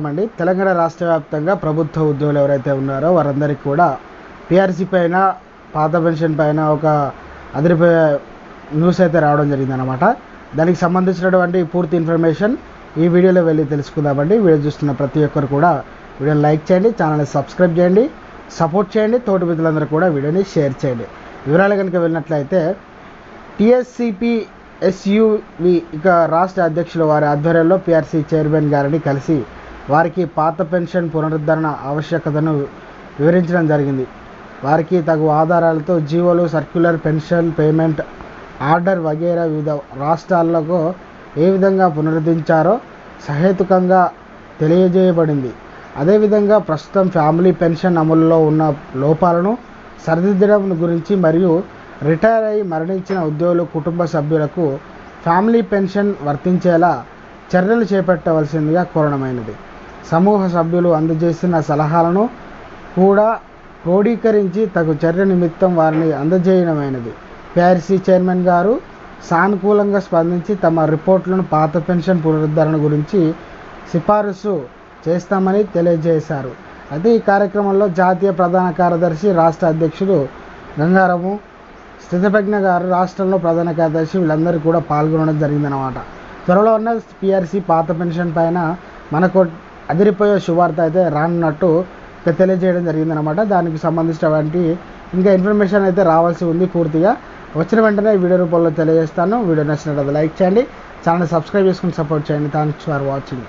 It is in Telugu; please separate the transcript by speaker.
Speaker 1: అండి. తెలంగాణ రాష్ట్ర వ్యాప్తంగా ప్రభుత్వ ఉద్యోగులు ఎవరైతే ఉన్నారో వారందరికీ కూడా పిఆర్సీ పైన, పాత పెన్షన్ పైన ఒక అదిరిపోయే న్యూస్ అయితే రావడం జరిగిందనమాట. దానికి సంబంధించినటువంటి పూర్తి ఇన్ఫర్మేషన్ ఈ వీడియోలో వెళ్ళి తెలుసుకుందామండి. వీడియో చూస్తున్న ప్రతి ఒక్కరు కూడా వీడియోని లైక్ చేయండి, ఛానల్ని సబ్స్క్రైబ్ చేయండి, సపోర్ట్ చేయండి, తోటి మిత్రులందరూ కూడా వీడియోని షేర్ చేయండి. వివరాలు కనుక వెళ్ళినట్లయితే టీఎస్సీపీ ఎస్యూవి ఇక రాష్ట్ర అధ్యక్షులు వారి ఆధ్వర్యంలో పిఆర్సీ చైర్మన్ గారిని కలిసి వారికి పాత పెన్షన్ పునరుద్ధరణ ఆవశ్యకతను వివరించడం జరిగింది. వారికి తగు ఆధారాలతో జీవోలు, సర్క్యులర్, పెన్షన్ పేమెంట్ ఆర్డర్ వగైరా వివిధ రాష్ట్రాలకు ఏ విధంగా పునరుద్ధరించారో సహేతుకంగా తెలియజేయబడింది. అదేవిధంగా ప్రస్తుతం ఫ్యామిలీ పెన్షన్ అమలులో ఉన్న లోపాలను సరిదిద్దడం గురించి మరియు రిటైర్ అయి మరణించిన ఉద్యోగులు కుటుంబ సభ్యులకు ఫ్యామిలీ పెన్షన్ వర్తించేలా చర్యలు చేపట్టవలసిందిగా కోరడమైనది. సమూహ సభ్యులు అందజేసిన సలహాలను కూడా క్రోడీకరించి తగు చర్య నిమిత్తం వారిని అందజేయడమైనది. పిఆర్సీ చైర్మన్ గారు సానుకూలంగా స్పందించి తమ రిపోర్టులను పాత పెన్షన్ పునరుద్ధరణ గురించి సిఫారసు చేస్తామని తెలియజేశారు. అయితే ఈ కార్యక్రమంలో జాతీయ ప్రధాన కార్యదర్శి, రాష్ట్ర అధ్యక్షుడు గంగారము, స్థితప్రజ్ఞ గారు, రాష్ట్రంలో ప్రధాన కార్యదర్శి వీళ్ళందరూ కూడా పాల్గొనడం జరిగిందనమాట. త్వరలో ఉన్న పిఆర్సీ పాత పెన్షన్ పైన మనకు అదిరిపోయే శుభార్త అయితే రానున్నట్టు తెలియజేయడం జరిగిందనమాట. దానికి సంబంధించినటువంటి ఇంకా ఇన్ఫర్మేషన్ అయితే రావాల్సి ఉంది. పూర్తిగా వచ్చిన వెంటనే వీడియో రూపంలో తెలియజేస్తాను. వీడియో నచ్చినట్లయితే లైక్ చేయండి, ఛానల్ సబ్స్క్రైబ్ చేసుకుని సపోర్ట్ చేయండి. Thanks for watching.